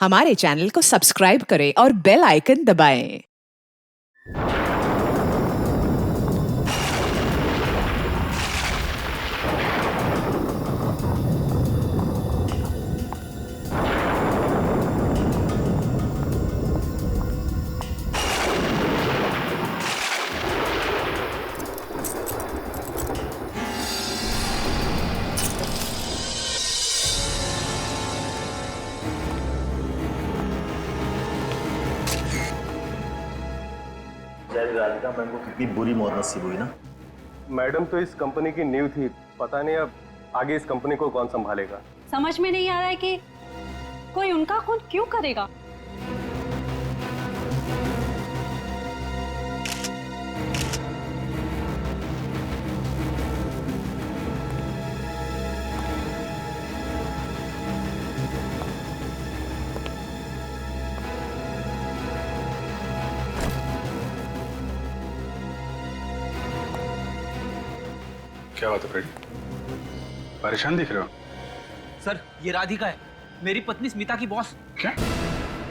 हमारे चैनल को सब्सक्राइब करें और बेल आइकन दबाएं। राधिका मैम को कितनी बुरी मौत नसीब हुई ना। मैडम तो इस कंपनी की नींव थी, पता नहीं अब आगे इस कंपनी को कौन संभालेगा। समझ में नहीं आ रहा है कि कोई उनका खून क्यों करेगा। क्या बात है फ्रेडी? परेशान दिख रहे हो? सर, ये राधिका है, मेरी पत्नी स्मिता की बॉस। क्या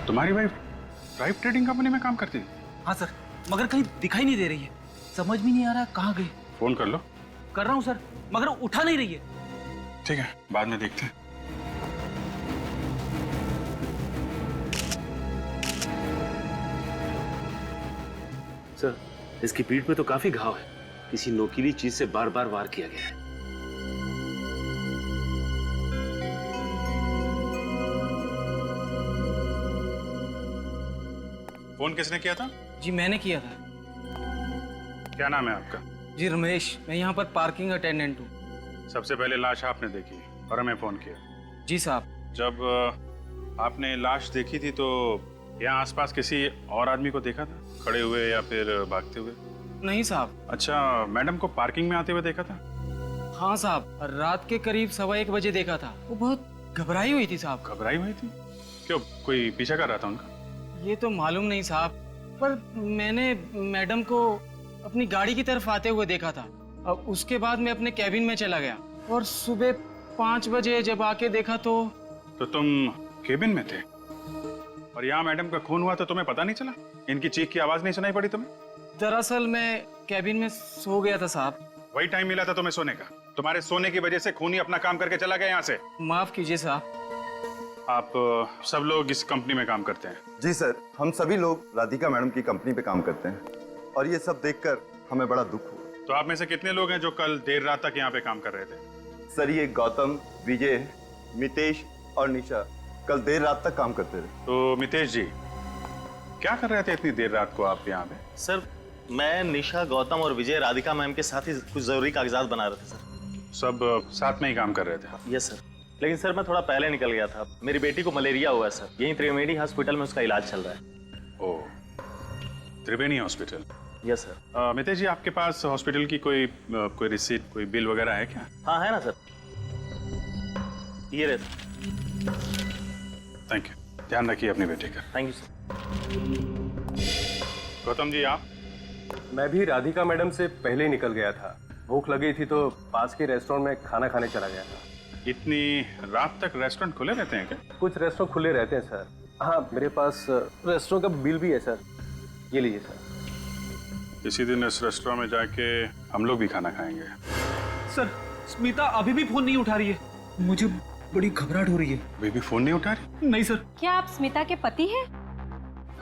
तुम्हारी वाइफ प्राइवेट ट्रेडिंग कंपनी में काम करती है? हाँ सर, मगर कहीं दिखाई नहीं दे रही है। समझ में नहीं आ रहा कहाँ गई। फोन कर लो। कर रहा हूँ सर, मगर उठा नहीं रही है। ठीक है, बाद में देखते हैं। सर, इसकी पीठ पे तो काफी घाव है, किसी नोकीली चीज से बार बार वार किया गया है। फोन किसने किया था? जी मैंने किया था। क्या नाम है आपका? जी रमेश, मैं यहाँ पर पार्किंग अटेंडेंट हूँ। सबसे पहले लाश आपने देखी और हमें फोन किया। जी साहब। जब आपने लाश देखी थी तो यहाँ आसपास किसी और आदमी को देखा था, खड़े हुए या फिर भागते हुए? नहीं साहब। अच्छा, मैडम को पार्किंग में आते हुए देखा था? हाँ साहब, रात के करीब 1:15 बजे देखा था। वो बहुत घबराई हुई थी साहब। घबराई हुई थी? क्यों, कोई पीछा कर रहा था उनका? ये तो मालूम नहीं साहब, पर मैंने मैडम को अपनी गाड़ी की तरफ आते हुए देखा था। अब उसके बाद मैं अपने कैबिन में चला गया और सुबह 5 बजे जब आके देखा तो तुम केबिन में थे और यहाँ मैडम का खून हुआ तो तुम्हें पता नहीं चला? इनकी चीख की आवाज नहीं सुनाई पड़ी तुम्हें? दरअसल मैं कैबिन में सो गया था साहब। वही टाइम मिला था तुम्हें सोने का? तुम्हारे सोने की वजह से खूनी अपना काम करके चला गया यहाँ से। माफ कीजिए साहब। आप सब लोग इस कंपनी में काम करते हैं? जी सर, हम सभी लोग राधिका मैडम की कंपनी पे काम करते हैं और ये सब देखकर हमें बड़ा दुख हुआ। तो आप में से कितने लोग हैं जो कल देर रात तक यहाँ पे काम कर रहे थे? सर, ये गौतम, विजय, मितेश और निशा कल देर रात तक काम करते रहे। तो मितेश जी, क्या कर रहे थे इतनी देर रात को आप यहाँ पे? सर, मैं, निशा, गौतम और विजय राधिका मैम के साथ ही कुछ जरूरी कागजात बना रहे थे सर। सब साथ में ही काम कर रहे थे? यस सर, लेकिन सर मैं थोड़ा पहले निकल गया था। मेरी बेटी को मलेरिया हुआ है सर, यहीं त्रिवेणी हॉस्पिटल में उसका इलाज चल रहा है। Oh, Triveni hospital. Yes sir. Mitesh ji, आपके पास हॉस्पिटल की कोई रिसीट, कोई बिल वगैरह है क्या? हाँ है ना सर, ये रहे। थैंक यू, ध्यान रखिए अपनी बेटे का। Thank you sir. Gautam ji, आप? मैं भी राधिका मैडम से पहले ही निकल गया था। भूख लगी थी तो पास के रेस्टोरेंट में खाना खाने चला गया था। इतनी रात तक रेस्टोरेंट खुले रहते हैं क्या? कुछ रेस्टोरेंट खुले रहते हैं सर। हाँ, मेरे पास रेस्टोरेंट का बिल भी है सर, ये लीजिए सर। इसी दिन इस रेस्टोरेंट में जाके हम लोग भी खाना खाएंगे। सर, स्मिता अभी भी फोन नहीं उठा रही है। मुझे बड़ी घबराहट हो रही है। अभी भी फोन नहीं उठा रही? नहीं सर। क्या आप स्मिता के पति हैं?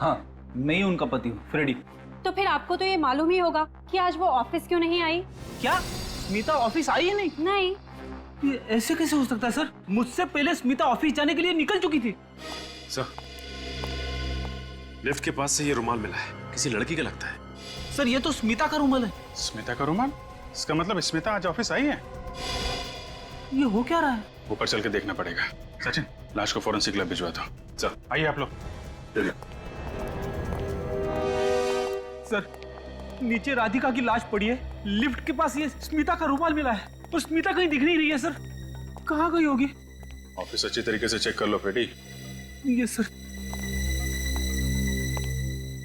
हाँ, मैं ही उनका पति हूँ, फ्रेडी। तो फिर आपको तो ये मालूम ही होगा कि आज वो ऑफिस क्यों नहीं आई। क्या स्मिता ऑफिस आई है? नहीं। नहीं। ये ऐसे कैसे हो सकता है सर? मुझसे पहले स्मिता ऑफिस जाने के लिए निकल चुकी थी। सर, लिफ्ट के पास से ये रुमाल मिला है, किसी लड़की का लगता है। सर, ये तो स्मिता का रुमाल है। स्मिता का रुमाल? इसका मतलब स्मिता आज ऑफिस आई है? ये हो क्या रहा है? ऊपर चल के देखना पड़ेगा। सचिन, लाश को फोरेंसिक लैब भिजवा दो। चल आइए आप लोग। सर, नीचे राधिका की लाश पड़ी है, लिफ्ट के पास ये स्मिता का रुमाल मिला है और स्मिता कहीं दिख नहीं रही है सर। कहाँ गई होगी? ऑफिस अच्छी तरीके से चेक कर लो फ्रेडी। ये सर।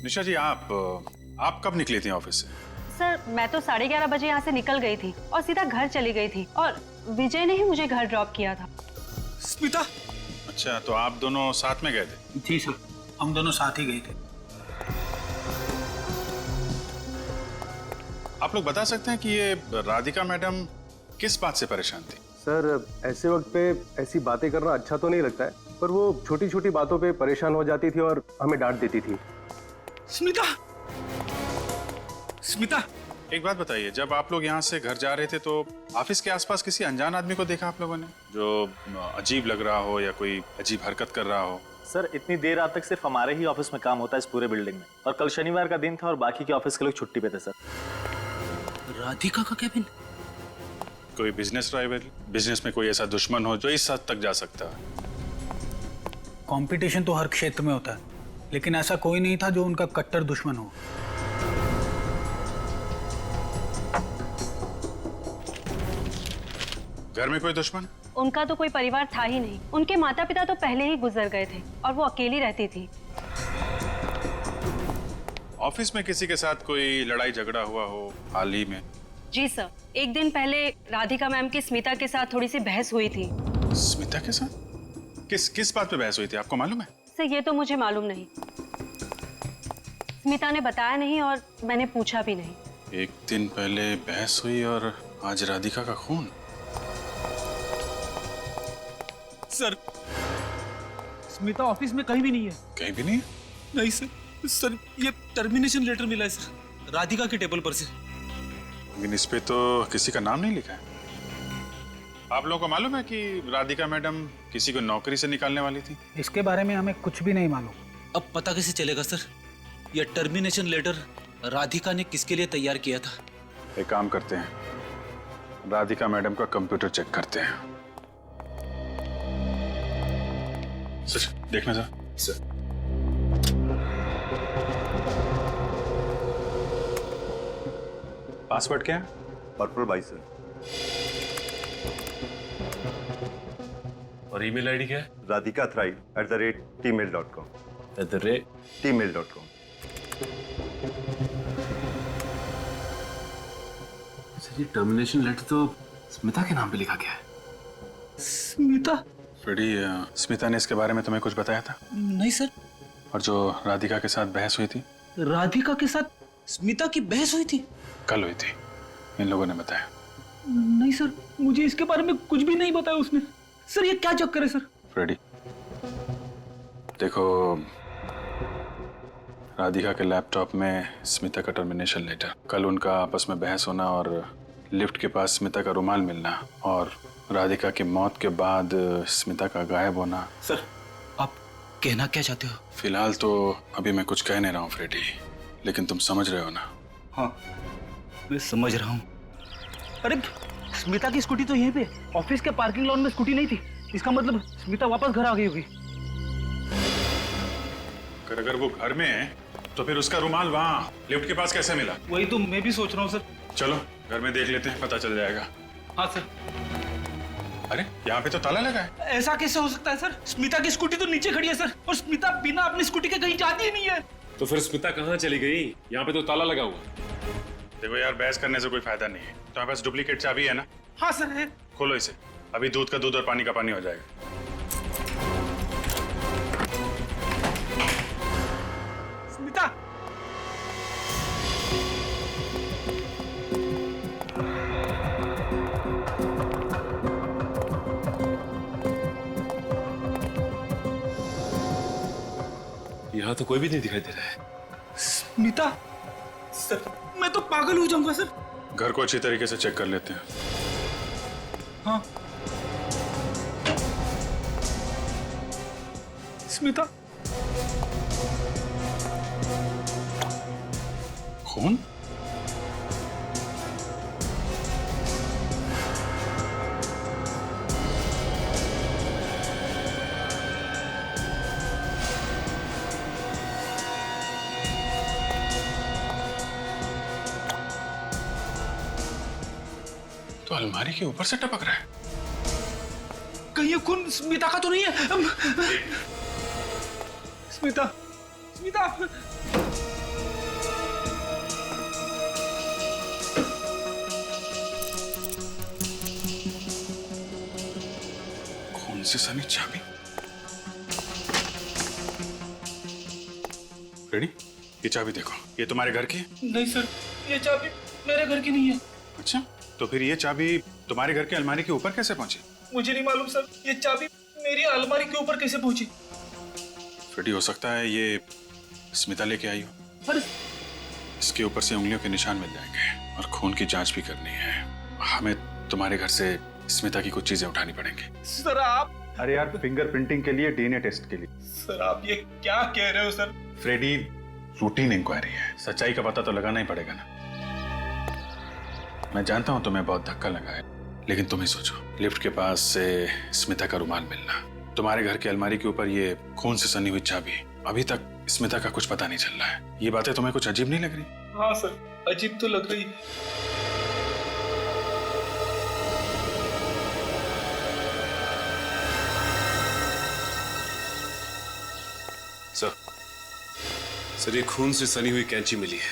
निशा जी, आप कब निकली थी ऑफिस से? सर, मैं तो 11:30 बजे यहाँ से निकल गई थी और सीधा घर चली गई थी और विजय ने ही मुझे घर ड्रॉप किया था। स्मिता? अच्छा, तो आप दोनों साथ में गए थे? जी सर, हम दोनों साथ ही गए थे। आप लोग बता सकते हैं कि ये राधिका मैडम किस बात से परेशान थी? सर ऐसे वक्त पे ऐसी बातें करना अच्छा तो नहीं लगता है, पर वो छोटी छोटी बातों पे परेशान हो जाती थी और हमें डांट देती थी। स्मिता, स्मिता, एक बात बताइए, जब आप लोग यहाँ से घर जा रहे थे तो ऑफिस के आसपास किसी अनजान आदमी को देखा आप लोगों ने, जो अजीब लग रहा हो या कोई अजीब हरकत कर रहा हो? सर इतनी देर रात तक सिर्फ हमारे ही ऑफिस में काम होता है इस पूरे बिल्डिंग में, और कल शनिवार का दिन था और बाकी के ऑफिस के लोग छुट्टी पे थे सर। राधिका का केबिन? कोई बिजनेस राइवल, बिजनेस में कोई ऐसा दुश्मन हो जो इस हद तक जा सकता है? कंपटीशन तो हर क्षेत्र में होता है, लेकिन ऐसा कोई नहीं था जो उनका कट्टर दुश्मन हो। घर में कोई दुश्मन? उनका तो कोई परिवार था ही नहीं। उनके माता पिता तो पहले ही गुजर गए थे और वो अकेली रहती थी। ऑफिस में किसी के साथ कोई लड़ाई झगड़ा हुआ हो हाल ही में? जी सर, एक दिन पहले राधिका मैम की स्मिता के साथ थोड़ी सी बहस हुई थी। स्मिता के साथ? किस बात पे बहस हुई थी, आपको मालूम है? सर ये तो मुझे मालूम नहीं, स्मिता ने बताया नहीं और मैंने पूछा भी नहीं। एक दिन पहले बहस हुई और आज राधिका का खून? सर, स्मिता ऑफिस में कहीं भी नहीं है। कहीं भी नहीं? नहीं सर, सर ये टर्मिनेशन लेटर मिला है सर, राधिका के टेबल पर से। लेकिन इस पे तो किसी का नाम नहीं लिखा है। आप लोगों को मालूम है कि राधिका मैडम किसी को नौकरी से निकालने वाली थी? इसके बारे में हमें कुछ भी नहीं मालूम। अब पता कैसे चलेगा सर, ये टर्मिनेशन लेटर राधिका ने किसके लिए तैयार किया था? एक काम करते हैं, राधिका मैडम का कंप्यूटर चेक करते हैं। सच देखना सर। पासवर्ड क्या है? Purple by sir. और ईमेल आईडी क्या है? radhikathrive@gmail.com। gmail.com। सर ये टर्मिनेशन लेटर तो स्मिता के नाम पे लिखा गया है। स्मिता? फ्रेडी, स्मिता ने इसके बारे में तुम्हें कुछ बताया था? नहीं सर। और जो राधिका के साथ बहस हुई थी? राधिका के साथ स्मिता की बहस हुई थी? कल हुई थी, इन लोगों ने बताया। नहीं सर, मुझे इसके बारे में कुछ भी नहीं बताया उसने। सर ये क्या चक्कर है सर? फ्रेडी देखो, राधिका के लैपटॉप में स्मिता का टर्मिनेशन लेटर, कल उनका आपस में बहस होना और लिफ्ट के पास स्मिता का रुमाल मिलना, और राधिका की मौत के बाद स्मिता का गायब होना। सर आप कहना क्या चाहते हो? फिलहाल तो अभी मैं कुछ कह नहीं रहा हूँ फ्रेडी, लेकिन तुम समझ रहे हो ना? हाँ मैं समझ रहा हूँ। अरे स्मिता की स्कूटी तो यहीं पे ऑफिस के पार्किंग लॉन में स्कूटी नहीं थी, इसका मतलब स्मिता वापस घर आ गई होगी। अगर वो घर में है तो फिर उसका रुमाल वहाँ लिफ्ट के पास कैसे मिला? वही तो मैं भी सोच रहा हूँ सर। चलो घर में देख लेते हैं, पता चल जाएगा। हाँ सर। अरे यहाँ पे तो ताला लगा है। ऐसा कैसे हो सकता है सर? स्मिता की स्कूटी तो नीचे खड़ी है सर, और स्मिता बिना अपनी स्कूटी के कहीं जाती ही नहीं है। तो फिर स्मिता कहाँ चली गई? यहाँ पे तो ताला लगा हुआ। देखो यार, बहस करने से कोई फायदा नहीं है। तुम्हारे पास डुप्लीकेट चाबी है ना? हाँ सर है। खोलो इसे, अभी दूध का दूध और पानी का पानी हो जाएगा। स्मिता! यहाँ तो कोई भी नहीं दिखाई दे रहा है। स्मिता! सर मैं तो पागल हो जाऊंगा सर। घर को अच्छी तरीके से चेक कर लेते हैं। हाँ स्मिता। खून? तो अलमारी के ऊपर से टपक रहा है। कहीं ये खून स्मिता का तो नहीं है? स्मिता, स्मिता! खून से सनी चाबी। रेडी, ये चाबी देखो, ये तुम्हारे घर की? नहीं सर, ये चाबी मेरे घर की नहीं है। अच्छा, तो फिर ये चाबी तुम्हारे घर के अलमारी के ऊपर कैसे पहुंची? मुझे नहीं मालूम सर, ये चाबी मेरी अलमारी के ऊपर कैसे पहुंची। फ्रेडी, हो सकता है ये स्मिता लेके आई हो। पर इसके ऊपर से उंगलियों के निशान मिल जाएंगे और खून की जांच भी करनी है। हमें तुम्हारे घर से स्मिता की कुछ चीजें उठानी पड़ेंगी। सर आप, अरे यार, फिंगर प्रिंटिंग के लिए, डीएनए टेस्ट के लिए। सर आप ये क्या कह रहे हो सर? फ्रेडी, रूटीन इंक्वायरी है, सच्चाई का पता तो लगाना ही पड़ेगा ना। मैं जानता हूं तुम्हें बहुत धक्का लगा है, लेकिन तुम ही सोचो, लिफ्ट के पास से स्मिता का रुमाल मिलना, तुम्हारे घर की अलमारी के ऊपर ये खून से सनी हुई चाबी, अभी तक स्मिता का कुछ पता नहीं चल रहा है। ये बातें तुम्हें कुछ अजीब नहीं लग रही? हाँ सर, अजीब तो लग रही है। सर, ये खून से सनी हुई कैंची मिली है।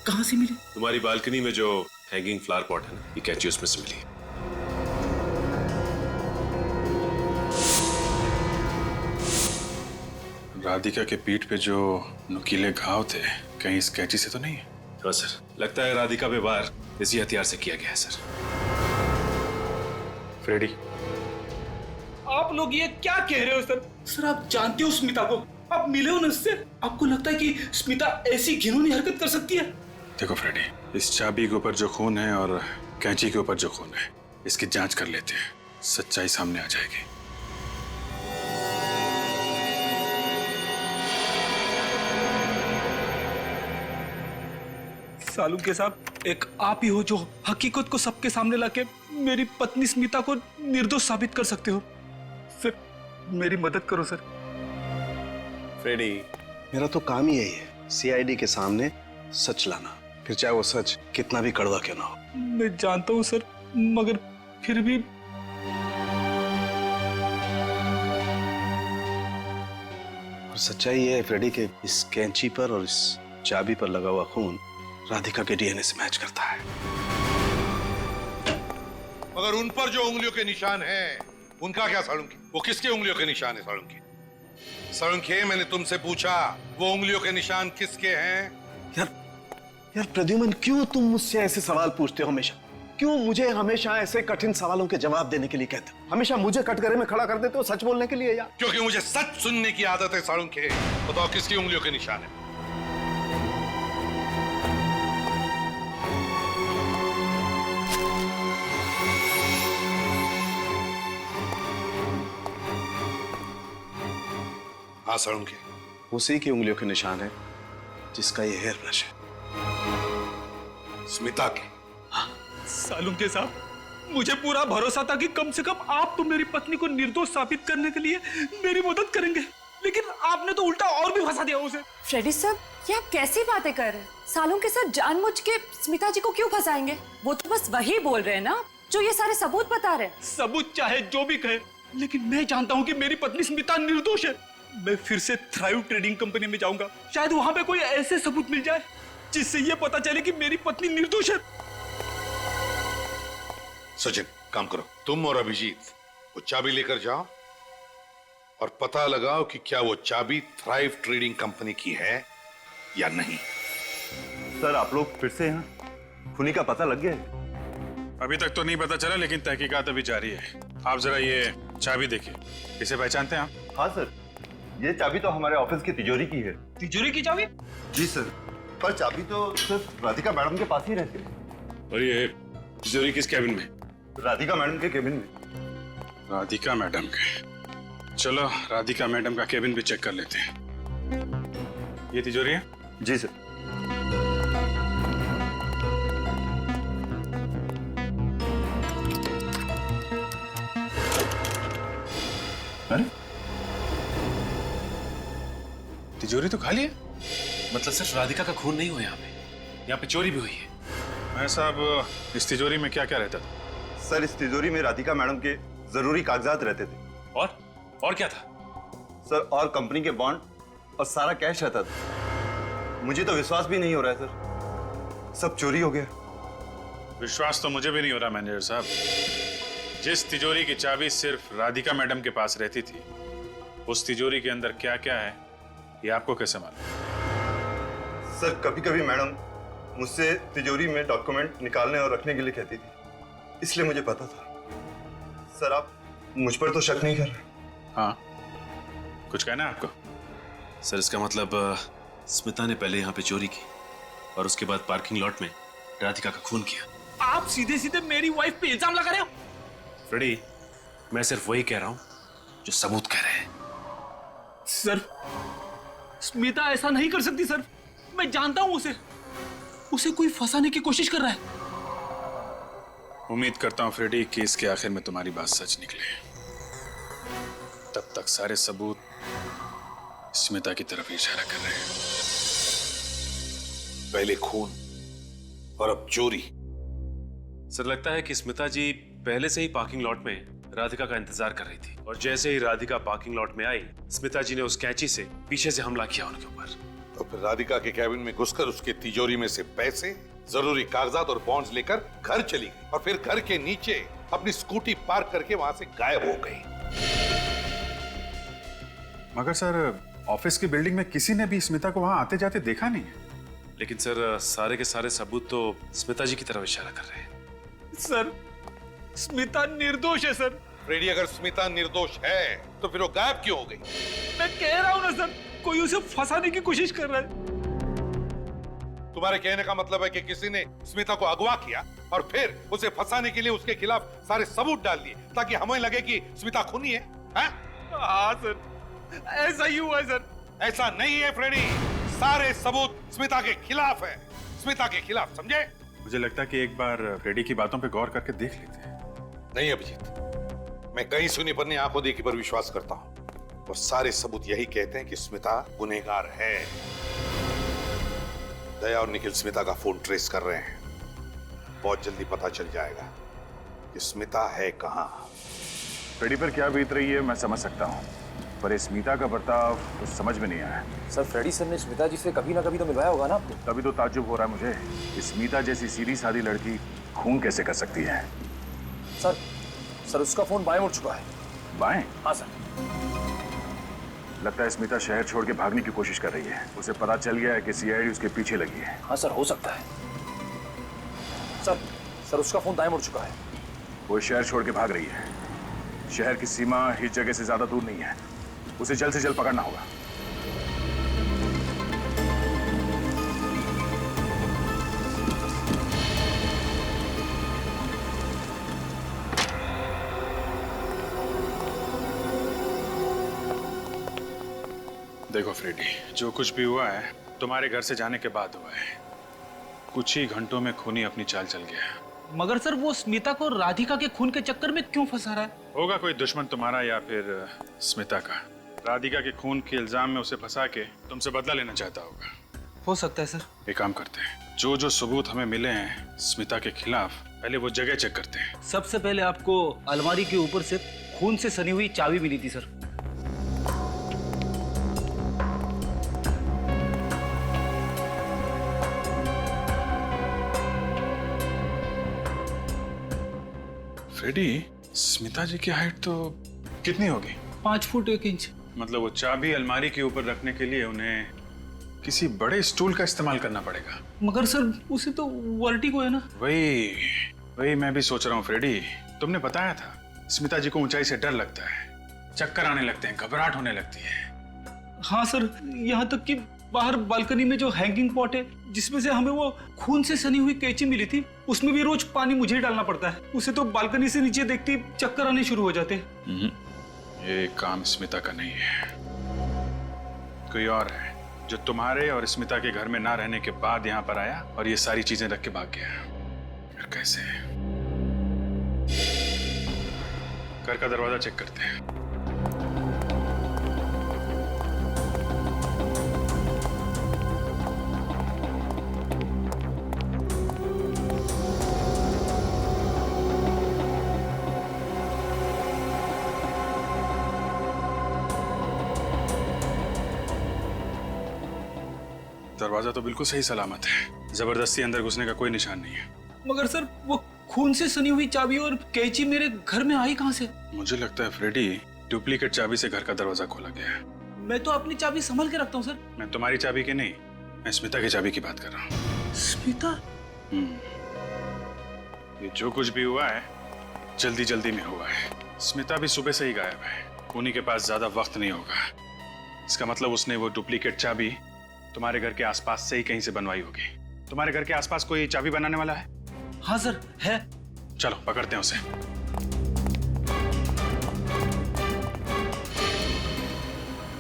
कहाँ से मिली? तुम्हारी बालकनी में जो हैंगिंग फ्लावर पॉट है ना, ये कैंची उसमें से मिली है। राधिका के पीठ पे जो नुकीले घाव थे, कहीं इस कैंची से तो नहीं है? हाँ सर, लगता है राधिका पे वार इसी हथियार से किया गया है सर। फ्रेडी, आप लोग ये क्या कह रहे हो सर? सर आप जानते हो स्मिता को, आप मिले हो ना उससे, आपको लगता है कि स्मिता ऐसी घिनौनी हरकत कर सकती है? देखो फ्रेडी, इस चाबी के ऊपर जो खून है और कैंची के ऊपर जो खून है, इसकी जांच कर लेते हैं, सच्चाई सामने आ जाएगी। सालुंके साहब, एक आप ही हो जो हकीकत को सबके सामने लाके मेरी पत्नी स्मिता को निर्दोष साबित कर सकते हो। सर मेरी मदद करो सर। फ्रेडी, मेरा तो काम ही यही है, सीआईडी के सामने सच लाना, फिर चाहे वो सच कितना भी कड़वा क्यों ना हो। मैं जानता हूँ सर, मगर फिर भी और सच्चाई ये है फ्रेडी कि इस कैंची पर और इस चाबी पर लगा हुआ खून राधिका के डीएनए से मैच करता है। मगर उन पर जो उंगलियों के निशान हैं, उनका क्या सालुंकी? वो किसके उंगलियों के निशान है सालुंकी? सालुंकी, मैंने तुमसे पूछा वो उंगलियों के निशान किसके हैं? यार प्रद्युमन, क्यों तुम मुझसे ऐसे सवाल पूछते हो हमेशा? क्यों मुझे हमेशा ऐसे कठिन सवालों के जवाब देने के लिए कहते हो? हमेशा मुझे कटघरे में खड़ा कर देते हो सच बोलने के लिए यार। क्योंकि मुझे सच सुनने की आदत है सालुंकी। बताओ किसकी उंगलियों के निशान है? हाँ सालुंकी, उसी की उंगलियों के निशान है जिसका ये हेयर ब्रश है। स्मिता के? सालुंके साहब, मुझे पूरा भरोसा था कि कम से कम आप तो मेरी पत्नी को निर्दोष साबित करने के लिए मेरी मदद करेंगे, लेकिन आपने तो उल्टा और भी फंसा दिया उसे। फ्रेडी साहब, ये आप कैसी बातें कर रहे हैं? सालुंके साहब जानबूझ के स्मिता जी को क्यों फंसाएंगे? वो तो बस वही बोल रहे हैं ना जो ये सारे सबूत बता रहे हैं। सबूत चाहे जो भी कहे, लेकिन मैं जानता हूँ कि मेरी पत्नी स्मिता निर्दोष है। मैं फिर से थ्राइव ट्रेडिंग कंपनी में जाऊंगा, शायद वहां पे कोई ऐसे सबूत मिल जाए जिससे ये पता चले कि मेरी पत्नी निर्दोष है। सचिन, काम करो, तुम और अभिजीत वो चाबी लेकर जाओ और पता लगाओ कि क्या वो चाबी थ्राइव ट्रेडिंग कंपनी की है या नहीं। सर, आप लोग फिर से यहाँ? खूनी का पता लग गया है? अभी तक तो नहीं पता चला, लेकिन तहकीकात अभी जारी है। आप जरा ये चाबी देखिए, इसे पहचानते हैं आप? हाँ सर, ये चाबी तो हमारे ऑफिस की तिजोरी की है। तिजोरी की चाबी? जी सर, पर चाबी तो सिर्फ राधिका मैडम के पास ही रहती है। और ये तिजोरी किस कैबिन में? राधिका मैडम के केबिन में। राधिका मैडम के? चलो राधिका मैडम का केबिन भी चेक कर लेते हैं। ये तिजोरी है? जी सर। अरे, तिजोरी तो खाली है। मतलब सिर्फ राधिका का खून नहीं हुआ यहाँ पे चोरी भी हुई है। मैं साहब, इस तिजोरी में क्या क्या रहता था? सर, इस तिजोरी में राधिका मैडम के जरूरी कागजात रहते थे। और क्या था? सर, और कंपनी के बॉन्ड और सारा कैश रहता था। मुझे तो विश्वास भी नहीं हो रहा है सर, सब चोरी हो गया। विश्वास तो मुझे भी नहीं हो रहा मैनेजर साहब। जिस तिजोरी की चाबी सिर्फ राधिका मैडम के पास रहती थी, उस तिजोरी के अंदर क्या क्या है ये आपको कैसे मालूम? सर कभी कभी मैडम मुझसे तिजोरी में डॉक्यूमेंट निकालने और रखने के लिए कहती थी, इसलिए मुझे पता था। सर आप मुझ पर तो शक नहीं कर रहे? हाँ, कुछ कहना है आपको? सर इसका मतलब स्मिता ने पहले यहाँ पे चोरी की और उसके बाद पार्किंग लॉट में राधिका का खून किया। आप सीधे सीधे मेरी वाइफ पे इल्जाम लगा रहे हो। फ्रेडी, मैं सिर्फ वही कह रहा हूँ जो सबूत कह रहे हैं। सर स्मिता ऐसा नहीं कर सकती सर, मैं जानता हूं उसे कोई फंसाने की कोशिश कर रहा है। उम्मीद करता हूं फ्रेडी केस के आखिर में तुम्हारी बात सच निकले। तब तक सारे सबूत स्मिता की तरफ इशारा कर रहे हैं। पहले खून और अब चोरी। सर लगता है कि स्मिता जी पहले से ही पार्किंग लॉट में राधिका का इंतजार कर रही थी और जैसे ही राधिका पार्किंग लॉट में आई, स्मिता जी ने उस कैंची से पीछे से हमला किया उनके ऊपर। तो फिर राधिका के कैबिन में घुसकर उसके तिजोरी में से पैसे, जरूरी कागजात और बॉन्ड्स लेकर घर चली गई और फिर घर के नीचे अपनी स्कूटी पार्क करके वहां से गायब हो गई। मगर सर ऑफिस की बिल्डिंग में किसी ने भी स्मिता को वहां आते जाते देखा नहीं है। लेकिन सर सारे के सारे सबूत तो स्मिता जी की तरफ इशारा कर रहे हैं। सर स्मिता निर्दोष है सर। फ्रेडी, अगर स्मिता निर्दोष है तो फिर वो गायब क्यों हो गई? मैं कह रहा हूं ना सर, कोई उसे फंसाने की कोशिश कर रहा है। तुम्हारे कहने का मतलब है कि किसी ने स्मिता को अगवा किया और फिर उसे फंसाने के लिए उसके खिलाफ सारे सबूत डाल दिए ताकि हमें लगे कि स्मिता खूनी है? हाँ सर, ऐसा ही हुआ है सर। ऐसा नहीं है फ्रेडी, सारे सबूत स्मिता के खिलाफ है, स्मिता के खिलाफ, समझे? मुझे लगता है कि एक बार फ्रेडी की बातों पे गौर करके देख लेते हैं। नहीं अभिजीत, मैं कहीं सुनी पर नहीं आंखों देखी पर विश्वास करता हूं और सारे सबूत यही कहते हैं कि स्मिता गुनहगार है। दया और निखिल स्मिता का फोन ट्रेस कर रहे हैं। बहुत जल्दी पता चल जाएगा कि स्मिता है कहां। फ्रेडी पर क्या बीत रही है मैं समझ सकता हूँ, पर स्मिता का बर्ताव कुछ समझ में नहीं आया। सर फ्रेडी सर ने स्मिता जी से कभी ना कभी तो मिलवाया होगा ना आपको? तभी तो ताज्जुब हो रहा है मुझे, स्मिता जैसी सीधी सादी लड़की खून कैसे कर सकती है? सर उसका फोन बाएं मुड़ चुका है। बाएं? हाँ सर। लगता है स्मिता शहर छोड़ के भागने की कोशिश कर रही है। उसे पता चल गया है कि सीआईडी उसके पीछे लगी है। हाँ सर, हो सकता है। सर उसका फोन दाएं मुड़ चुका है। वो शहर छोड़ के भाग रही है। शहर की सीमा इस जगह से ज्यादा दूर नहीं है, उसे जल्द से जल्द पकड़ना होगा। देखो फ्रेडी, जो कुछ भी हुआ है तुम्हारे घर से जाने के बाद हुआ है। कुछ ही घंटों में खूनी अपनी चाल चल गया। मगर सर वो स्मिता को राधिका के खून के चक्कर में क्यों फंसा रहा है? होगा कोई दुश्मन तुम्हारा या फिर स्मिता का। राधिका के खून के इल्जाम में उसे फंसा के तुमसे बदला लेना चाहता होगा। हो सकता है सर। एक काम करते हैं, जो जो सबूत हमें मिले हैं स्मिता के खिलाफ, पहले वो जगह चेक करते हैं। सबसे पहले आपको अलमारी के ऊपर से खून से सनी हुई चाबी मिली थी सर। फ्रेडी, स्मिता जी की हाइट तो कितनी होगी? 5 फुट 1 इंच। मतलब वो चाबी अलमारी के ऊपर रखने के लिए उन्हें किसी बड़े स्टूल का इस्तेमाल करना पड़ेगा। मगर सर उसे तो वर्टिगो है ना। वही मैं भी सोच रहा हूँ फ्रेडी। तुमने बताया था स्मिता जी को ऊंचाई से डर लगता है, चक्कर आने लगते हैं, घबराहट होने लगती है। हाँ सर, यहाँ तक कि बाहर बालकनी में जो हैंगिंग पॉट है जिसमें से हमें वो खून से सनी हुई कैंची मिली थी, उसमें भी रोज पानी मुझे ही डालना पड़ता है। उसे तो बालकनी से नीचे देखते ही चक्कर आने शुरू हो जाते हैं। ये काम स्मिता का नहीं है, कोई और है जो तुम्हारे और स्मिता के घर में ना रहने के बाद यहाँ पर आया और ये सारी चीजें रख के भाग गया। फिर कैसे? घर का दरवाजा चेक करते हैं। दरवाजा तो बिल्कुल सही सलामत है, जबरदस्ती अंदर घुसने का कोई निशान नहीं है। मगर सर वो खून से सनी हुई चाबी और कैंची मेरे घर में आई कहां से? मुझे लगता है फ्रेडी डुप्लीकेट चाबी से घर का दरवाजा खोला गया है। मैं तो अपनी चाबी संभाल के रखता हूं सर। मैं तुम्हारी चाबी की नहीं, मैं स्मिता की चाबी की बात कर रहा हूँ। स्मिता? ये जो कुछ भी हुआ है जल्दी जल्दी में हुआ है। स्मिता भी सुबह से ही गायब है। उन्हीं के पास ज्यादा वक्त नहीं होगा। इसका मतलब उसने वो डुप्लीकेट चाबी तुम्हारे घर के आसपास से ही कहीं से बनवाई होगी। तुम्हारे घर के आसपास कोई चाबी बनाने वाला है? हाँ सर, है। चलो पकड़ते हैं उसे।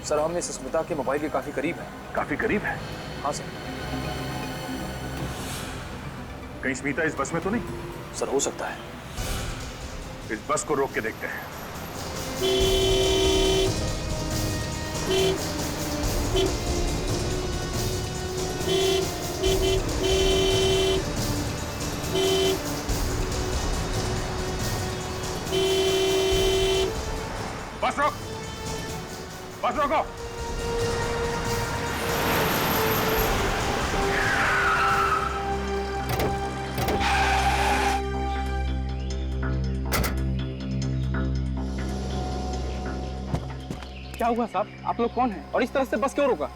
सर हम इस स्मिता के मोबाइल के काफी करीब है। काफी करीब है? हाँ सर। कहीं स्मिता इस बस में तो नहीं? सर हो सकता है। इस बस को रोक के देखते हैं। बस रोक, बस रोको। क्या हुआ साहब? आप लोग कौन हैं और इस तरह से बस क्यों रोका?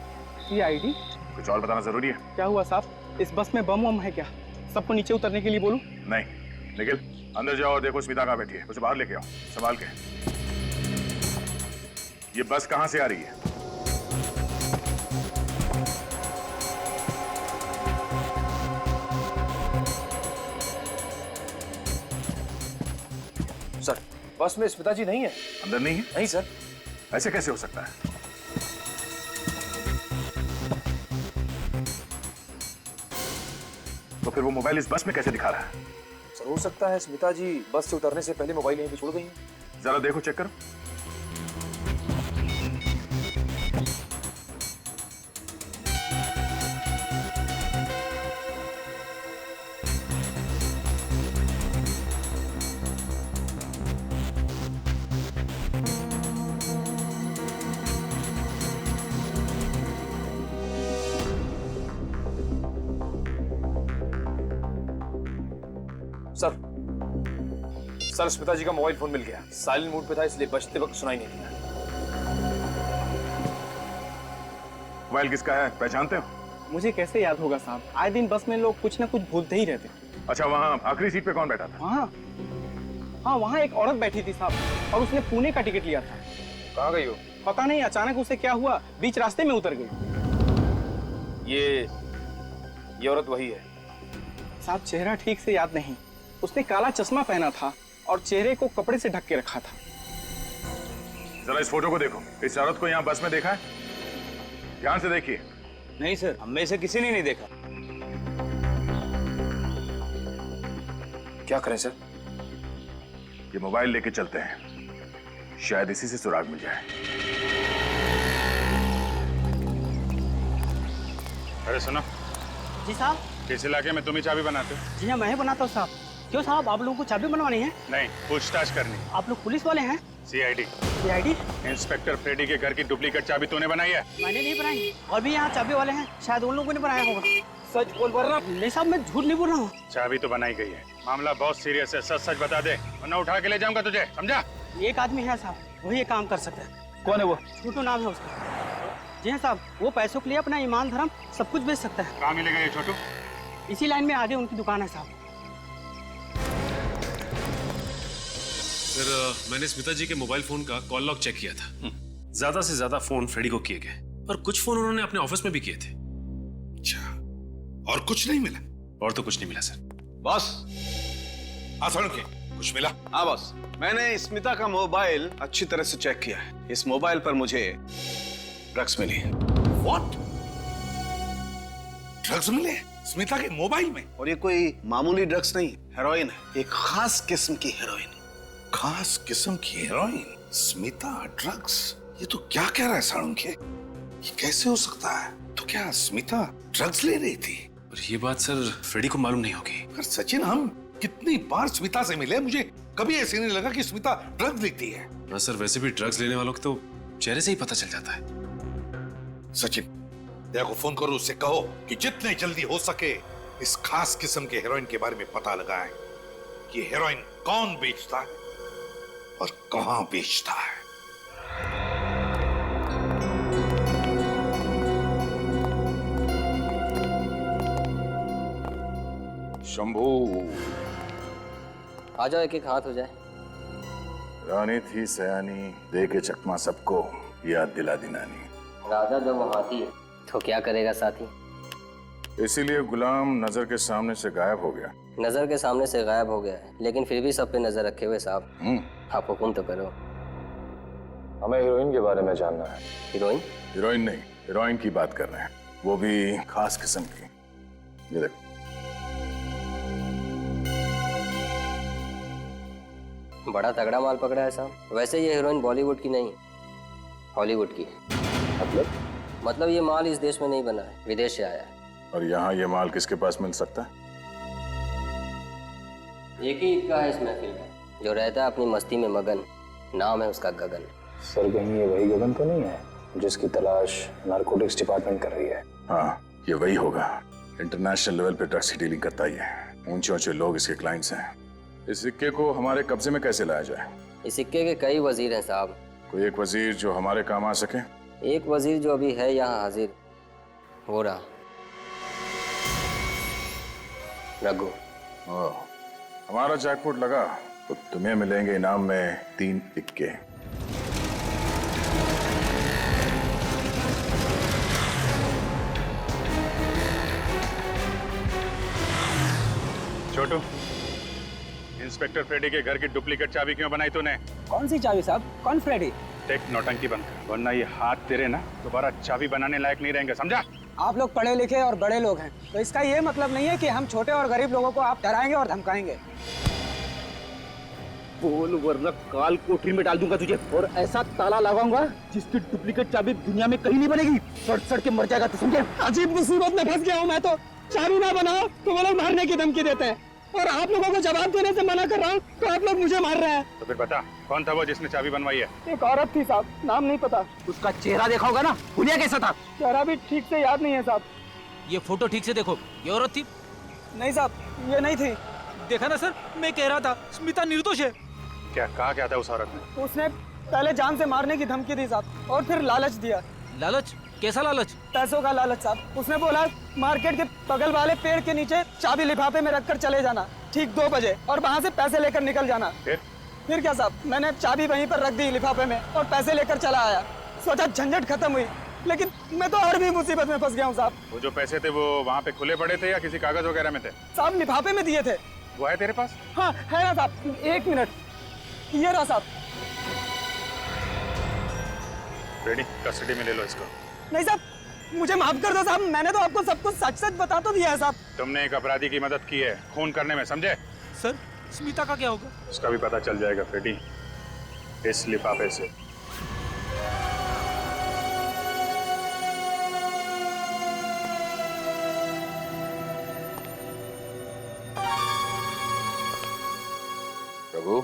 ये आईडी? कुछ और बताना जरूरी है? क्या हुआ साहब? इस बस में बम वम है क्या? सबको नीचे उतरने के लिए बोलूं? नहीं, निखिल अंदर जाओ और देखो स्मिता कहाँ बैठी है। उसे बाहर लेके आओ संभाल के। ये बस कहाँ से आ रही है? सर बस में स्मिता जी नहीं है। अंदर नहीं है? नहीं सर। ऐसे कैसे हो सकता है? तो फिर वो मोबाइल इस बस में कैसे दिखा रहा है? सर हो सकता है स्मिता जी बस से उतरने से पहले मोबाइल यहीं पे छोड़ गई हैं। जरा देखो, चेक करो। सर स्मिता जी का मोबाइल फोन मिल गया। साइलेंट मोड पे था इसलिए बजते वक्त सुनाई नहीं दिया। मोबाइल किसका है, पहचानते हो? मुझे कैसे याद होगा साहब? आए दिन बस में लोग कुछ ना कुछ भूलते ही रहते। अच्छा, वहाँ आखिरी सीट पे कौन बैठा था? हाँ वहाँ एक औरत बैठी थी साहब और उसने पुणे का टिकट लिया था। कहाँ गई हो? पता नहीं, अचानक उसे क्या हुआ, बीच रास्ते में उतर गई। ये औरत वही है साहब? चेहरा ठीक से याद नहीं। उसने काला चश्मा पहना था और चेहरे को कपड़े से ढक के रखा था। जरा इस फोटो को देखो। इस औरत को यहाँ बस में देखा है? ध्यान से देखिए। नहीं सर, हम में से किसी ने नहीं देखा। क्या करें सर? ये मोबाइल लेके चलते हैं, शायद इसी से सुराग मिल जाए। अरे सुनो। जी साहब। किस इलाके में तुम ही चाबी बनाते हो? जी हाँ मैं ही बनाता हूँ साहब। क्यों साहब, आप लोगों को चाबी बनवानी है? नहीं, पूछताछ करनी। आप लोग पुलिस वाले हैं? सीआईडी। सीआईडी? इंस्पेक्टर फ्रेडी के घर की डुप्लीकेट चाबी तूने बनाई है? मैंने नहीं बनाई। और भी यहाँ चाबी वाले हैं, शायद उन लोगों ने बनाया होगा। सच बोल रहा? नहीं साहब, मैं झूठ नहीं बोल रहा हूँ। चाबी तो बनाई गई है। मामला बहुत सीरियस है, सच सच बता दे वरना उठा के ले जाऊंगा तुझे, समझा? एक आदमी है साहब, वही ये काम कर सकता है। कौन है वो? छोटू नाम है उसका। जी हाँ साहब, वो पैसों के लिए अपना ईमान धर्म सब कुछ बेच सकता है। कहाँ मिलेगा ये छोटू? इसी लाइन में आगे उनकी दुकान है साहब। सर मैंने स्मिता जी के मोबाइल फोन का कॉल लॉग चेक किया था। ज्यादा से ज्यादा फोन फ्रेडी को किए गए और कुछ फोन उन्होंने अपने ऑफिस में भी किए थे। अच्छा, और कुछ नहीं मिला? और तो कुछ नहीं मिला सर। बॉस आसान के कुछ मिला? हाँ बॉस, मैंने स्मिता का मोबाइल अच्छी तरह से चेक किया है। इस मोबाइल पर मुझे ड्रग्स मिली है। व्हाट? ड्रग्स मिले स्मिता के मोबाइल में? और ये कोई मामूली ड्रग्स नहीं, हेरोइन है। एक खास किस्म की हेरोइन। खास किस्म की हेरोइन? स्मिता ड्रग्स? ये तो क्या कह रहा है साळुंखे? ये कैसे हो सकता है? तो क्या स्मिता ड्रग्स ले रही थी? और ये बात सर फ्रेडी को मालूम नहीं होगी। पर सचिन, हम कितनी बार स्मिता से मिले, मुझे कभी ऐसे नहीं लगा कि स्मिता ड्रग्स लेती है। ना सर, वैसे भी ड्रग्स लेने वालों को तो चेहरे से ही पता चल जाता है। सचिन, दया को फोन करो, उससे कहो कि जितने जल्दी हो सके इस खास किस्म के हेरोइन के बारे में पता लगाएं कि हेरोइन कौन बेचता है और कहां बेचता है। शंभू, आ जाओ, एक एक हाथ हो जाए। रानी थी सयानी, दे के चकमा सबको, याद दिला दी नानी। राजा जब वो हाथी तो क्या करेगा साथी। इसीलिए गुलाम नजर के सामने से गायब हो गया। नजर के सामने से गायब हो गया है, लेकिन फिर भी सब पे नजर रखे हुए साहब। आप हुक्म तो करो। हमें हीरोइन के बारे में जानना है। हीरोइन? हीरोइन नहीं, हीरोइन की बात कर रहे हैं, वो भी खास किस्म की। ये देखो। बड़ा तगड़ा माल पकड़ा है साहब। वैसे ये हीरोइन बॉलीवुड की नहीं, हॉलीवुड की है। मतलब ये माल इस देश में नहीं बना है, विदेश से आया है। और यहाँ ये माल किसके पास मिल सकता है? एक ही इक्का है इस महफिल का, जो रहता है अपनी मस्ती में मगन, नाम है उसका गगन। सर कहीं ये वही गगन तो नहीं है जिसकी तलाश नारकोटिक्स डिपार्टमेंट कर रही है? हाँ, ये वही होगा। इंटरनेशनल लेवल पे ड्रग्स की डीलिंग करता ही है। ऊंचे ऊंचे लोग इसके क्लाइंट्स हैं। इस सिक्के को हमारे कब्जे में कैसे लाया जाए? इस सिक्के के कई वजीर हैं साहब। कोई एक वजीर जो हमारे काम आ सके? एक वजीर जो अभी है यहाँ हाजिर, हो रहा रघु। हमारा जैकपॉट लगा तो तुम्हें मिलेंगे इनाम में 3 इक्के। छोटू, इंस्पेक्टर फ्रेडी के घर की डुप्लीकेट चाबी क्यों बनाई तूने? कौन सी चाबी साहब? कौन फ्रेडी? टेक नौटंकी बंद कर, वरना ये हाथ तेरे ना दोबारा चाबी बनाने लायक नहीं रहेंगे, समझा? आप लोग पढ़े लिखे और बड़े लोग हैं, तो इसका ये मतलब नहीं है कि हम छोटे और गरीब लोगों को आप डराएंगे और धमकाएंगे। बोल वरना काल कोठरी में डाल दूंगा तुझे, और ऐसा ताला लगाऊंगा जिसकी डुप्लीकेट चाबी दुनिया में कहीं नहीं बनेगी। सड़ सड़ के मर जाएगा, तू समझे? अजीब मुसीबत में फंस गया हूँ मैं तो। चाबी ना बनाओ तो वो लोग मारने की धमकी देते हैं, और आप लोगों को जवाब देने से मना कर रहा हूँ तो आप लोग मुझे मार रहे हैं। तो फिर बता, कौन था वो जिसने चाबी बनवाई है? एक औरत थी साहब, नाम नहीं पता। उसका चेहरा देखा होगा ना, हुलिया कैसा था? चेहरा भी ठीक से याद नहीं है साहब। ये फोटो ठीक से देखो, ये औरत थी? नहीं साहब, ये नहीं थी। देखा ना सर, मैं कह रहा था स्मिता निर्दोष है। क्या कहा क्या था उस औरत ने? उसने पहले जान से मारने की धमकी दी साहब, और फिर लालच दिया। लालच? कैसा लालच? पैसों का लालच साहब। उसने बोला मार्केट के बगल वाले पेड़ के नीचे चाबी लिफाफे में रखकर चले जाना ठीक 2 बजे, और वहाँ से पैसे लेकर निकल जाना। फिर क्या साहब, मैंने चाबी वहीं पर रख दी लिफाफे में और पैसे लेकर चला आया। सोचा झंझट खत्म हुई, लेकिन मैं तो और भी मुसीबत में फंस गया हूँ साहब। वो जो पैसे थे वो वहाँ पे खुले पड़े थे या किसी कागज वगैरह में थे? साहब लिफाफे में दिए थे। वो है तेरे पास? हाँ है ना साहब, 1 मिनट, ये रहा साहब। रेडी, कस्टडी में ले लो इसको। नहीं साहब, मुझे माफ कर दो साहब, मैंने तो आपको सब कुछ सच सच बता तो दिया है साहब। तुमने एक अपराधी की मदद की है खून करने में, समझे? सर स्मिता का क्या होगा? उसका भी पता चल जाएगा फ्रेडी, इस लिफाफे से। प्रभु,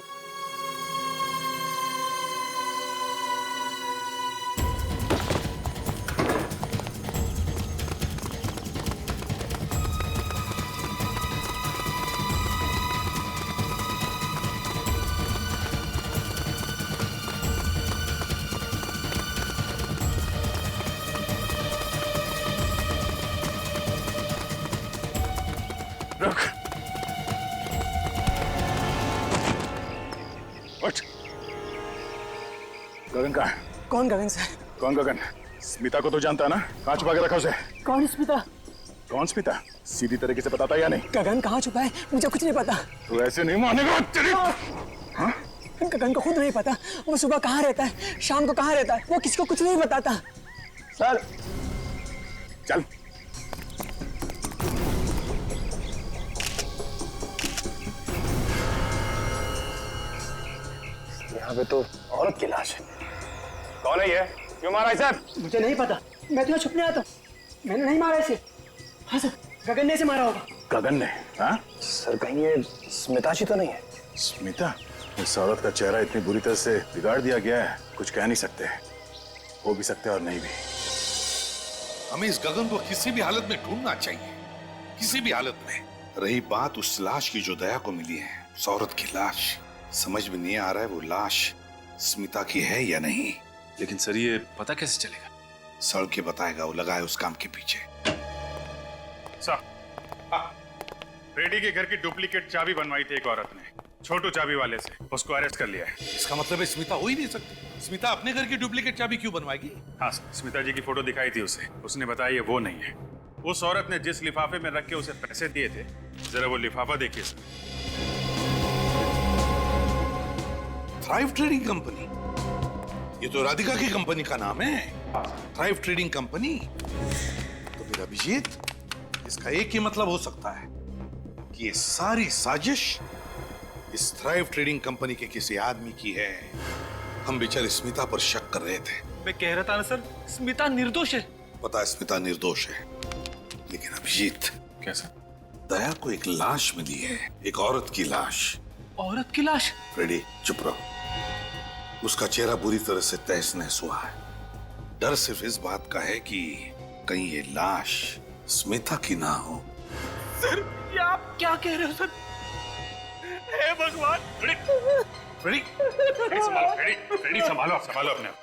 रुक। उठ। गगन कहाँ है? कौन गगन सर? कौन गगन? स्मिता को तो जानता है ना? कहाँ छुपा के रखा उसे? कौन स्मिता? कौन स्मिता? सीधी तरीके से बताता या नहीं? गगन कहाँ छुपा है मुझे कुछ नहीं पता। तू ऐसे नहीं मानेगा तेरी। हाँ? गगन को खुद नहीं पता, वो सुबह कहाँ रहता है, शाम को कहाँ रहता है, वो किसी को कुछ नहीं बताता। सर चल। यहाँ पे तो औरत की लाश है। कौन है ये? क्यों मारा इसे? मुझे नहीं पता, मैं तो छुपने आता हूँ, मैंने नहीं मारा इसे। हाँ सर, गगन ने इसे मारा होगा। गगन ने? हाँ सर कहीं ये स्मिता जी तो नहीं है? स्मिता? इस औरत का चेहरा इतनी बुरी तरह से बिगाड़ दिया गया है, कुछ कह नहीं सकते। हो भी सकते और नहीं भी। हमें इस गगन को किसी भी हालत में ढूंढना चाहिए, किसी भी हालत में। रही बात उस लाश की जो दया को मिली है, उस औरत की लाश, समझ में नहीं आ रहा है वो लाश स्मिता की है या नहीं। लेकिन सर ये पता कैसे चलेगा? सड़ के बताएगा, वो लगा है उस काम के पीछे। फ्रेडी के घर की डुप्लीकेट चाबी बनवाई थी एक औरत ने, छोटू चाबी वाले से। उसको अरेस्ट कर लिया है। इसका मतलब है स्मिता हो ही नहीं सकती। स्मिता अपने घर की डुप्लीकेट चाबी क्यों बनवाएगी? हाँ, स्मिता जी की फोटो दिखाई थी उसे, उसने बताया ये वो नहीं है। उस औरत ने जिस लिफाफे में रख के उसे पैसे दिए थे, जरा वो लिफाफा देखिए सर। थ्राइव ट्रेडिंग कंपनी, ये तो राधिका की कंपनी का नाम है, थ्राइव ट्रेडिंग कंपनी। तो फिर अभिजीत, इसका एक ही मतलब हो सकता है कि ये सारी साजिश इस थ्राइव ट्रेडिंग कंपनी के किसी आदमी की है। हम बेचारे स्मिता पर शक कर रहे थे। मैं कह रहा था ना सर, स्मिता निर्दोष है। पता है स्मिता निर्दोष है, लेकिन अभिजीत, कैसा? दया को एक लाश मिली है, एक औरत की लाश। औरत की लाश? फ्रेडी चुप रहो। उसका चेहरा बुरी तरह से तहस नहस हुआ है। डर सिर्फ इस बात का है कि कहीं ये लाश स्मिता की ना हो। सर, ये आप क्या कह रहे हो सर? हे भगवान! फ्रेडी संभालो अपने आप।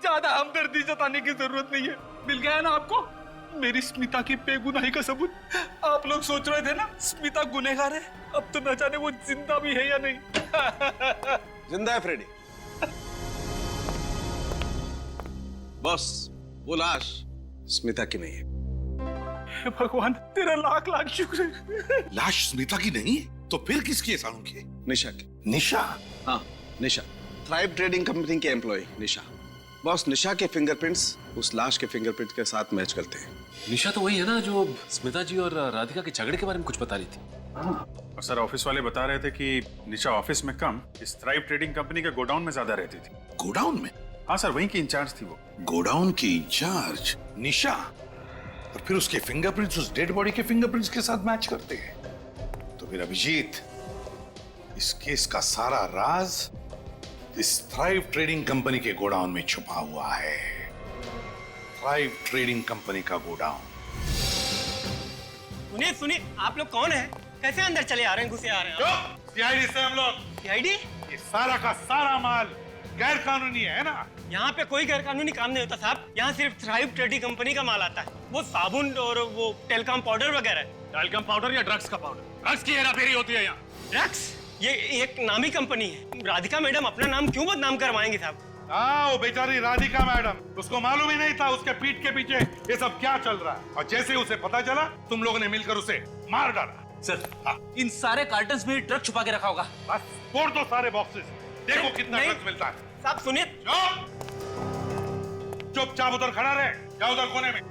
ज्यादा हमदर्दी जताने की जरूरत नहीं है। मिल गया ना आपको मेरी स्मिता की बेगुनाही का सबूत। आप लोग सोच रहे थे ना स्मिता गुनहगार है, अब तो न जाने वो जिंदा भी है या नहीं। जिंदा है फ्रेडी। बस वो लाश स्मिता की नहीं है। हे भगवान, तेरा लाख लाख शुक्र है। लाश स्मिता की नहीं है तो फिर किसकी है सानू की? निशा की। निशा? हाँ, निशा, थ्राइव ट्रेडिंग कंपनी के एम्प्लॉय निशा। बॉस, निशा के फिंगरप्रिंट्स उस लाश के फिंगरप्रिंट के साथ मैच करते हैं। निशा तो वही है ना जो स्मिता जी और राधिका के झगड़े के बारे में कुछ बता रही थी। और सर, ऑफिस वाले बता रहे थे कि निशा ऑफिस में कम, इस थ्राइव ट्रेडिंग कंपनी के गोडाउन में ज्यादा रहती थी। गोडाउन में? हाँ सर, वहीं की इंचार्ज थी वो। गोडाउन की इंचार्ज निशा, और फिर उसके फिंगरप्रिंट्स उस डेड बॉडी के फिंगरप्रिंट्स के साथ मैच करते हैं। तो फिर अभिजीत, इस केस का सारा राज इस थ्राइव ट्रेडिंग कंपनी के गोडाउन में छुपा हुआ है। थ्राइव ट्रेडिंग कंपनी का गोडाउन। सुनिए, आप लोग कौन हैं? कैसे अंदर चले आ रहे हैं, घुसे आ रहे हैं? सीआईडी से हम लोग। सीआईडी? ये सारा का सारा माल गैर कानूनी है ना? यहाँ पे कोई गैर कानूनी काम नहीं होता साहब। यहाँ सिर्फ थ्राइव ट्रेडिंग कंपनी का माल आता है। वो साबुन और वो टेलकॉम पाउडर वगैरह। टेलकॉम पाउडर या ड्रग्स का पाउडर? ड्रग्स की हेराफेरी होती है यहाँ। ड्रग्स? ये एक नामी कंपनी है। राधिका मैडम अपना नाम क्यों बदनाम करवाएंगे साहब? हाँ, वो बेचारी राधिका मैडम, उसको मालूम ही नहीं था उसके पीठ के पीछे ये सब क्या चल रहा है। और जैसे उसे पता चला, तुम लोगों ने मिलकर उसे मार डाला। सर, इन सारे कार्टन्स में ड्रग छुपा के रखा होगा। बस फोड़ दो सारे बॉक्सेस, देखो कितना ड्रग्स मिलता है। साहब सुनिए। चुपचाप उधर खड़ा रहे, जाओ उधर कोने में।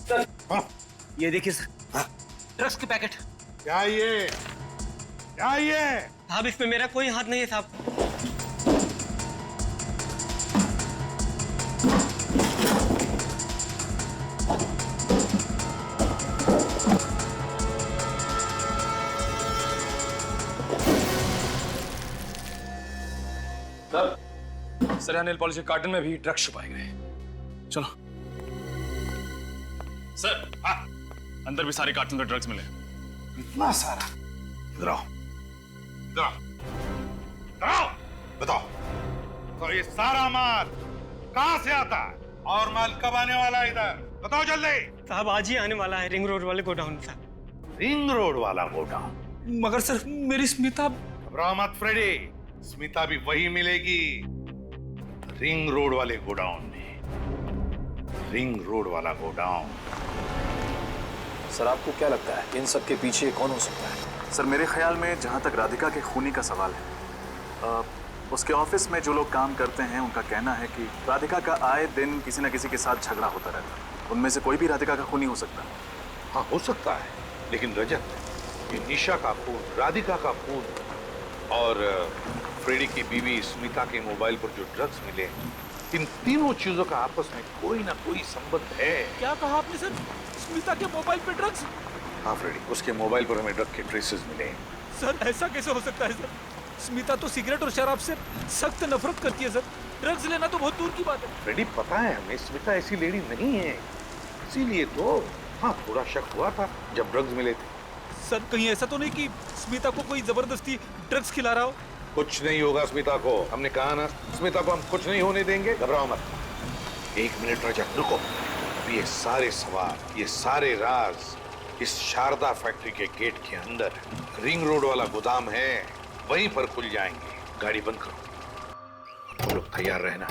सर, ये देखिए सर, ड्रग्स के पैकेट। क्या ये? साहब, इसमें मेरा कोई हाथ नहीं है साहब। सर, यहाँ नेल पॉलिश के कार्टन में भी ड्रग्स छुपाए गए। चलो सर, अंदर भी सारे कार्टन में ड्रग्स मिले। इतना सारा? इधर आओ, इधर आओ, इधर आओ। बताओ, तो ये सारा माल कहाँ से आता है और माल कब आने वाला है इधर? बताओ जल्दी। साहब, आज ही आने वाला है रिंग रोड वाले गोडाउन साहब। रिंग रोड वाला गोडाउन? मगर सर, मेरी स्मिता। घबराओ मत फ्रेडी, स्मिता भी वही मिलेगी, रिंग रोड वाले गोडाउन में। रिंग रोड वाला गोडाउन। सर, आपको क्या लगता है इन सब के पीछे कौन हो सकता है? सर, मेरे ख्याल में जहाँ तक राधिका के खूनी का सवाल है, उसके ऑफिस में जो लोग काम करते हैं उनका कहना है कि राधिका का आए दिन किसी न किसी के साथ झगड़ा होता रहता है। उनमें से कोई भी राधिका का खूनी हो सकता है। हाँ, हो सकता है, लेकिन रजत, ये निशा का खून, राधिका का खून और फ्रेडी की बीवी स्मिता के मोबाइल पर जो ड्रग्स मिले, इन तीनों चीजों का आपस में कोई ना कोई संबंध है। क्या कहा आपने सर? स्मिता के मोबाइल पे ड्रग्स? हाँ फ्रेडी, उसके मोबाइल पर हमें ड्रग के ट्रेसेस मिले। सर, ऐसा कैसे हो सकता है सर? स्मिता तो सिगरेट और शराब से सख्त नफरत करती है सर। ड्रग्स लेना तो बहुत दूर की बात है। फ्रेडी, पता है हमें स्मिता ऐसी लेडी नहीं है, इसीलिए तो हाँ थोड़ा शक हुआ था जब ड्रग्स मिले थे। सर कहीं ऐसा तो नहीं कि स्मिता को कोई जबरदस्ती ड्रग्स खिला रहा हो? कुछ नहीं होगा स्मिता को, हमने कहा ना स्मिता को हम कुछ नहीं होने देंगे, घबराओ मत। 1 मिनट रजा, रुको। ये सारे सवाल, ये सारे राज इस शारदा फैक्ट्री के गेट के अंदर रिंग रोड वाला गोदाम है, वहीं पर खुल जाएंगे। गाड़ी बंद करो, तुम लोग तैयार रहना।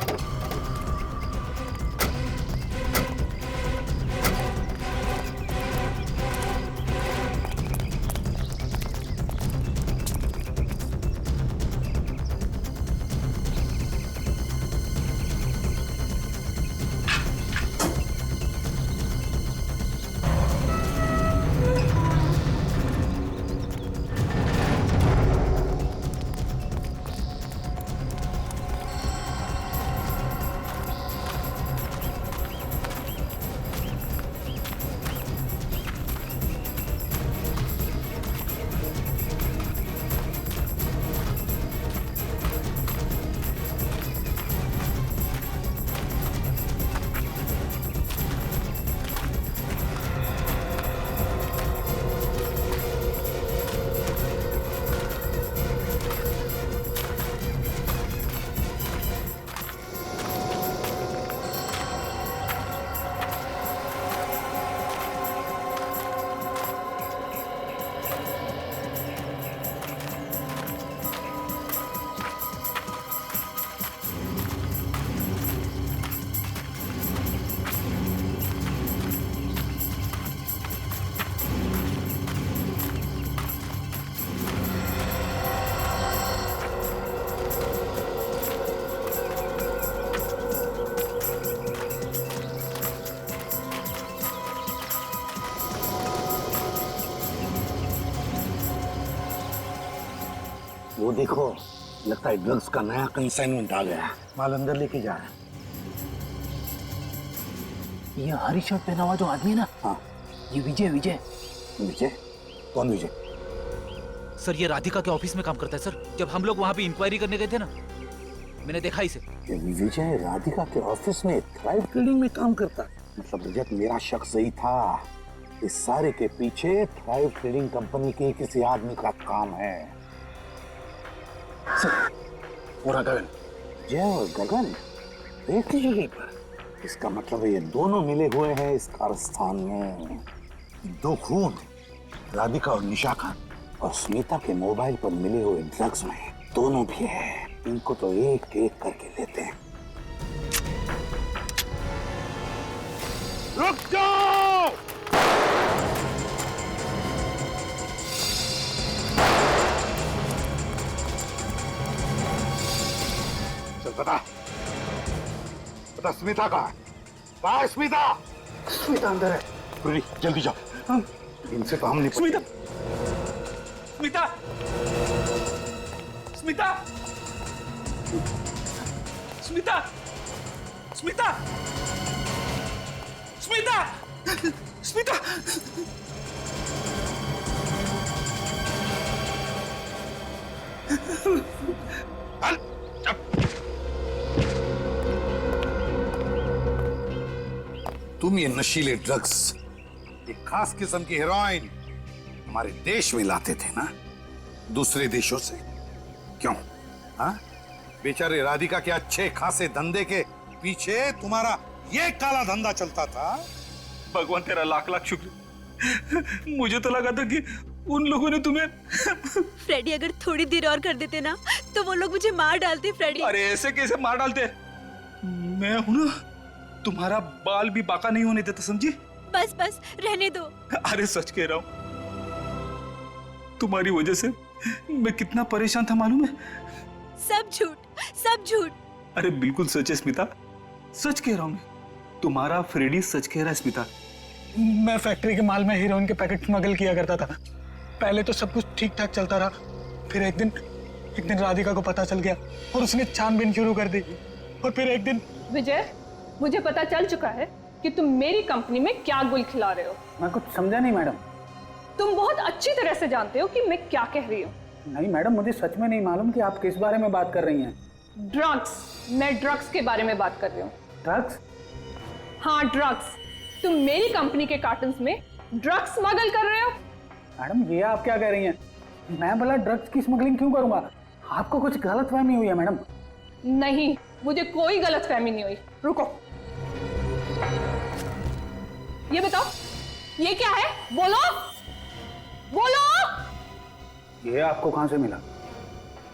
वो देखो, लगता है ड्रग्स का नया कंसाइनमेंट आ गया है। माल अंदर लेके जा रहे हैं। ये हरी शर्ट पहना हुआ जो आदमी है ना, हाँ, ये विजय। विजय? कौन विजय? सर ये राधिका के ऑफिस में काम करता है सर। जब हम लोग वहाँ पे इंक्वायरी करने गए थे ना, मैंने देखा इसे। विजय राधिका के ऑफिस में थ्राइव ट्रेडिंग में काम करता है? मतलब रजत, मेरा शक सही था। इस सारे के पीछे थ्राइव ट्रेडिंग कंपनी के किसी आदमी का काम है। और गगन, जय और गगन एक ही जगह पर। इसका मतलब है ये दोनों मिले हुए हैं इस कारस्थान में। 2 खून, राधिका और निशा खान, और स्मिता के मोबाइल पर मिले हुए ड्रग्स में दोनों भी है। इनको तो एक एक करके लेते हैं। रुक जाओ! बता स्मिता कहाँ है? स्मिता अंदर है। प्रीति, जल्दी जाओ, इनसे तो हम नहीं। स्मिता स्मिता स्मिता स्मिता स्मिता स्मिता स्मिता तुम ये नशीले ड्रग्स, एक खास किस्म की हेरोइन हमारे देश में लाते थे ना, दूसरे देशों से। क्यों? हाँ, बेचारे राधिका के अच्छे खासे धंधे के पीछे तुम्हारा ये काला धंधा चलता था। भगवान तेरा लाख लाख शुक्र। मुझे तो लगा था कि उन लोगों ने तुम्हें फ्रेडी, अगर थोड़ी देर और कर देते ना तो वो लोग मुझे मार डालते। फ्रेडी, अरे ऐसे कैसे मार डालते? मैं हूं ना, तुम्हारा बाल भी बाका नहीं होने देता, समझी? बस बस रहने दो। अरे सच कह रहा हूं, तुम्हारी वजह से मैं कितना परेशान था मालूम है? सब झूठ, सब झूठ। अरे बिल्कुल सच है स्मिता, सच कह रहा हूं मैं। तुम्हारा फ्रेडी सच कह रहा है स्मिता। मैं फैक्ट्री के माल में हीरोइन के पैकेट स्मगल किया करता था। पहले तो सब कुछ ठीक ठाक चलता रहा, फिर एक दिन राधिका को पता चल गया और उसने छानबीन शुरू कर दी। और फिर एक दिन विजय, मुझे पता चल चुका है कि तुम मेरी कंपनी में क्या गुल खिला रहे हो। मैं कुछ समझा नहीं मैडम। तुम बहुत अच्छी तरह से जानते हो कि मैं क्या कह रही हूँ। नहीं मैडम, मुझे सच में नहीं मालूम कि आप किस बारे में बात कर रही हैं। ड्रग्स, मैं ड्रग्स के बारे में बात कर रही हूँ। ड्रग्स? हाँ ड्रग्स। तुम मेरी कंपनी के कार्टन्स में ड्रग्स स्मगल कर रहे हो। मैडम ये आप क्या कह रही हैं? मैं भला ड्रग्स की स्मगलिंग क्यों करूंगा? आपको कुछ गलतफहमी हुई है मैडम। नहीं, मुझे कोई गलतफहमी नहीं हुई। रुको, ये बताओ ये क्या है? बोलो बोलो। ये आपको कहां से मिला?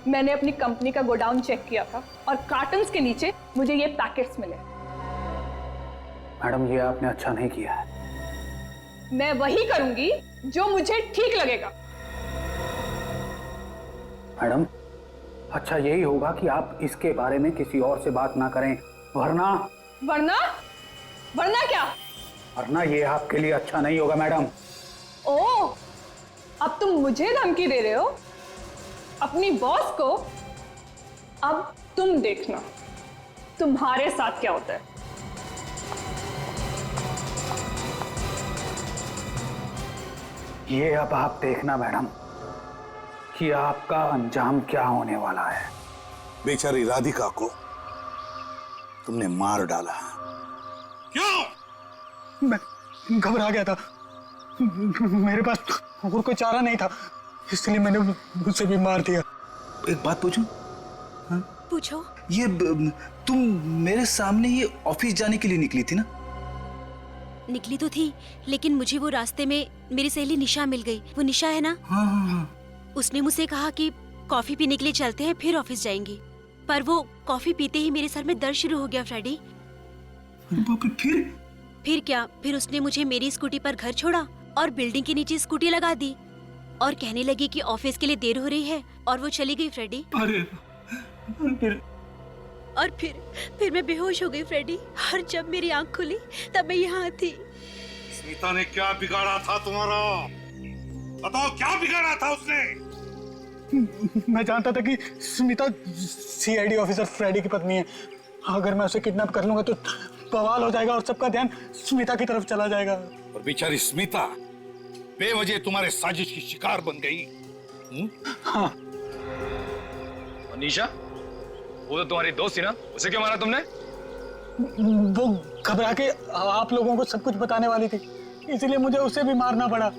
मैंने अपनी कंपनी का गोडाउन चेक किया था और कार्टन्स के नीचे मुझे ये पैकेट्स मिले। मैडम ये आपने अच्छा नहीं किया है। मैं वही करूंगी जो मुझे ठीक लगेगा। मैडम अच्छा यही होगा कि आप इसके बारे में किसी और से बात ना करें, वरना क्या? वरना ये आपके लिए अच्छा नहीं होगा मैडम। ओह, अब तुम मुझे धमकी दे रहे हो अपनी बॉस को? अब तुम देखना तुम्हारे साथ क्या होता है। ये अब आप देखना मैडम कि आपका अंजाम क्या होने वाला है। बेचारी राधिका को तुमने मार डाला। क्यों? मैं घबरा गया था, मेरे पास और कोई चारा नहीं था, इसलिए मैंने उसे भी मार दिया। एक बात पूछूं? हाँ? पूछो। ये तुम मेरे सामने ये ऑफिस जाने के लिए निकली थी ना? निकली तो थी, लेकिन मुझे वो रास्ते में मेरी सहेली निशा मिल गई। वो निशा है ना? हाँ। उसने मुझसे कहा कि कॉफी पीने के लिए चलते हैं, फिर ऑफिस जाएंगे। पर वो कॉफी पीते ही मेरे सर में दर्द शुरू हो गया फ्रेडी। फिर क्या? फिर उसने मुझे मेरी स्कूटी पर घर छोड़ा और बिल्डिंग के नीचे स्कूटी लगा दी और कहने लगी कि ऑफिस के लिए देर हो रही है, और वो चली गई फ्रेडी। और फिर मैं बेहोश हो गई फ्रेडी, और जब मेरी आंख खुली तब मैं यहाँ थी। स्मिता ने क्या बिगाड़ा था तुम्हारा? बताओ क्या बिगाड़ा था उसने? मैं जानता था कि स्मिता सीआईडी ऑफिसर फ्रेडी की पत्नी है। अगर मैं उसे किडनैप कर लूंगा तो बवाल हो जाएगा और सबका ध्यान स्मिता की तरफ चला जाएगा। और बेचारी स्मिता बेवजह तुम्हारे साजिश की शिकार बन गई। हाँ। और निशा, वो तो तुम्हारी दोस्त थी ना, उसे क्यों मारा तुमने? वो घबरा के आप लोगों को सब कुछ बताने वाली थी, इसलिए मुझे उसे भी मारना पड़ा।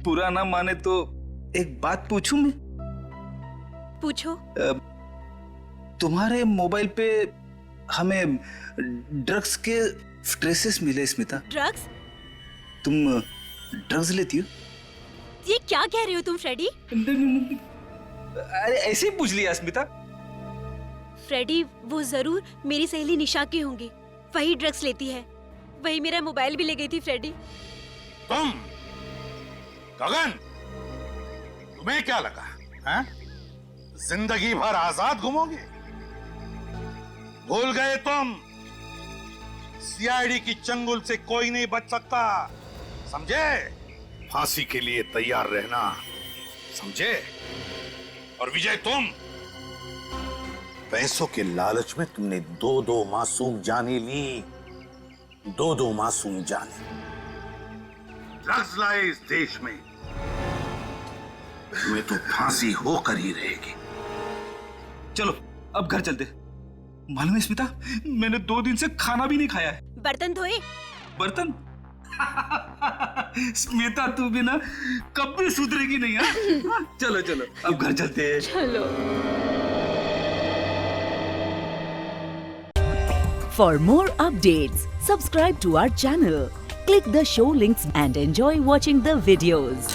बुरा ना माने तो एक बात पूछूं मैं? पूछो। तुम्हारे मोबाइल पे हमें ड्रग्स के ट्रेसेस मिले स्मिता। ड्रग्स? तुम ड्रग्स लेती हो? ये क्या कह रहे हो तुम फ्रेडी? अरे ऐसे ही पूछ लिया स्मिता। फ्रेडी, वो जरूर मेरी सहेली निशा की होंगी, वही ड्रग्स लेती है, वही मेरा मोबाइल भी ले गई थी फ्रेडी। तुम गगन, तुम्हें क्या लगा है? जिंदगी भर आजाद घूमोगे? भूल गए तुम, सीआईडी की चंगुल से कोई नहीं बच सकता, समझे? फांसी के लिए तैयार रहना, समझे? और विजय, तुम पैसों के लालच में तुमने दो मासूम जाने ली, दो मासूम जाने। ड्रग्स लाए इस देश में, तुम्हें तो फांसी होकर ही रहेगी। चलो अब घर चलते। मालूम है स्मिता, मैंने 2 दिन से खाना भी नहीं खाया है। बर्तन धोए? बर्तन? स्मिता तू भी ना कभी सुधरेगी नहीं। हाँ? चलो चलो अब घर चलते हैं। चलो। For more updates, subscribe to our channel, click the show links and enjoy watching the videos.